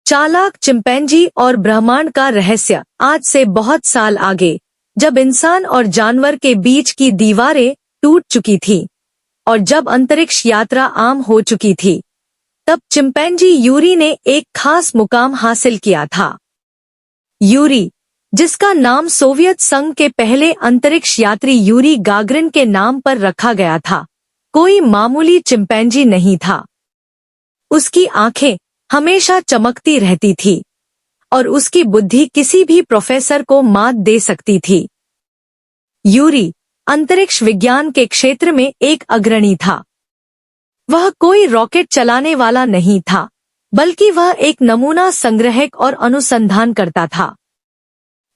चालाक चिंपैंजी और ब्रह्मांड का रहस्य। आज से बहुत साल आगे, जब इंसान और जानवर के बीच की दीवारें टूट चुकी थी और जब अंतरिक्ष यात्रा आम हो चुकी थी, तब चिंपैंजी यूरी ने एक खास मुकाम हासिल किया था। यूरी, जिसका नाम सोवियत संघ के पहले अंतरिक्ष यात्री यूरी गागरिन के नाम पर रखा गया था, कोई मामूली चिंपैंजी नहीं था। उसकी आंखें हमेशा चमकती रहती थी और उसकी बुद्धि किसी भी प्रोफेसर को मात दे सकती थी। यूरी अंतरिक्ष विज्ञान के क्षेत्र में एक अग्रणी था। वह कोई रॉकेट चलाने वाला नहीं था, बल्कि वह एक नमूना संग्रहक और अनुसंधान करता था।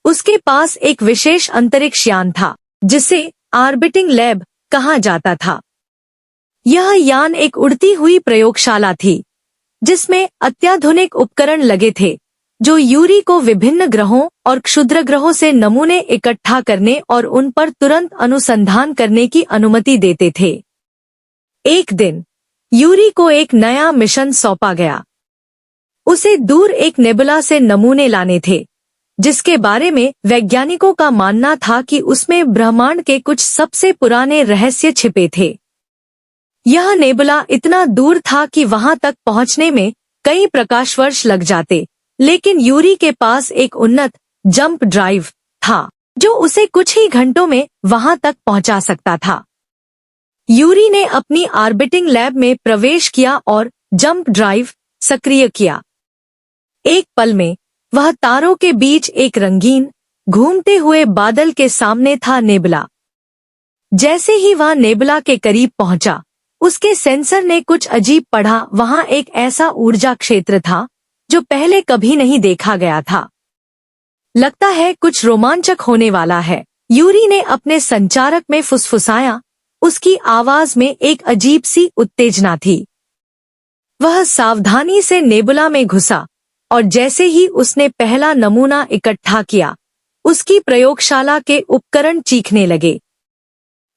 उसके पास एक विशेष अंतरिक्ष यान था, जिसे ऑर्बिटिंग लैब कहा जाता था। यह यान एक उड़ती हुई प्रयोगशाला थी, जिसमें अत्याधुनिक उपकरण लगे थे, जो यूरी को विभिन्न ग्रहों और क्षुद्रग्रहों से नमूने इकट्ठा करने और उन पर तुरंत अनुसंधान करने की अनुमति देते थे। एक दिन यूरी को एक नया मिशन सौंपा गया। उसे दूर एक नेबुला से नमूने लाने थे, जिसके बारे में वैज्ञानिकों का मानना था कि उसमें ब्रह्मांड के कुछ सबसे पुराने रहस्य छिपे थे। यह नेबुला इतना दूर था कि वहां तक पहुंचने में कई प्रकाश वर्ष लग जाते, लेकिन यूरी के पास एक उन्नत जंप ड्राइव था, जो उसे कुछ ही घंटों में वहां तक पहुंचा सकता था। यूरी ने अपनी ऑर्बिटिंग लैब में प्रवेश किया और जंप ड्राइव सक्रिय किया। एक पल में वह तारों के बीच एक रंगीन, घूमते हुए बादल के सामने था नेबुला। जैसे ही वह नेबुला के करीब पहुंचा, उसके सेंसर ने कुछ अजीब पढ़ा। वहां एक ऐसा ऊर्जा क्षेत्र था जो पहले कभी नहीं देखा गया था। लगता है कुछ रोमांचक होने वाला है, यूरी ने अपने संचारक में फुसफुसाया। उसकी आवाज में एक अजीब सी उत्तेजना थी। वह सावधानी से नेबुला में घुसा और जैसे ही उसने पहला नमूना इकट्ठा किया, उसकी प्रयोगशाला के उपकरण चीखने लगे।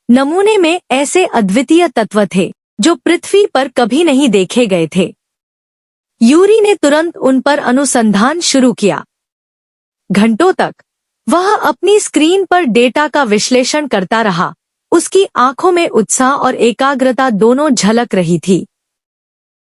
नमूने में ऐसे अद्वितीय तत्व थे जो पृथ्वी पर कभी नहीं देखे गए थे। यूरी ने तुरंत उन पर अनुसंधान शुरू किया। घंटों तक वह अपनी स्क्रीन पर डेटा का विश्लेषण करता रहा। उसकी आंखों में उत्साह और एकाग्रता दोनों झलक रही थी।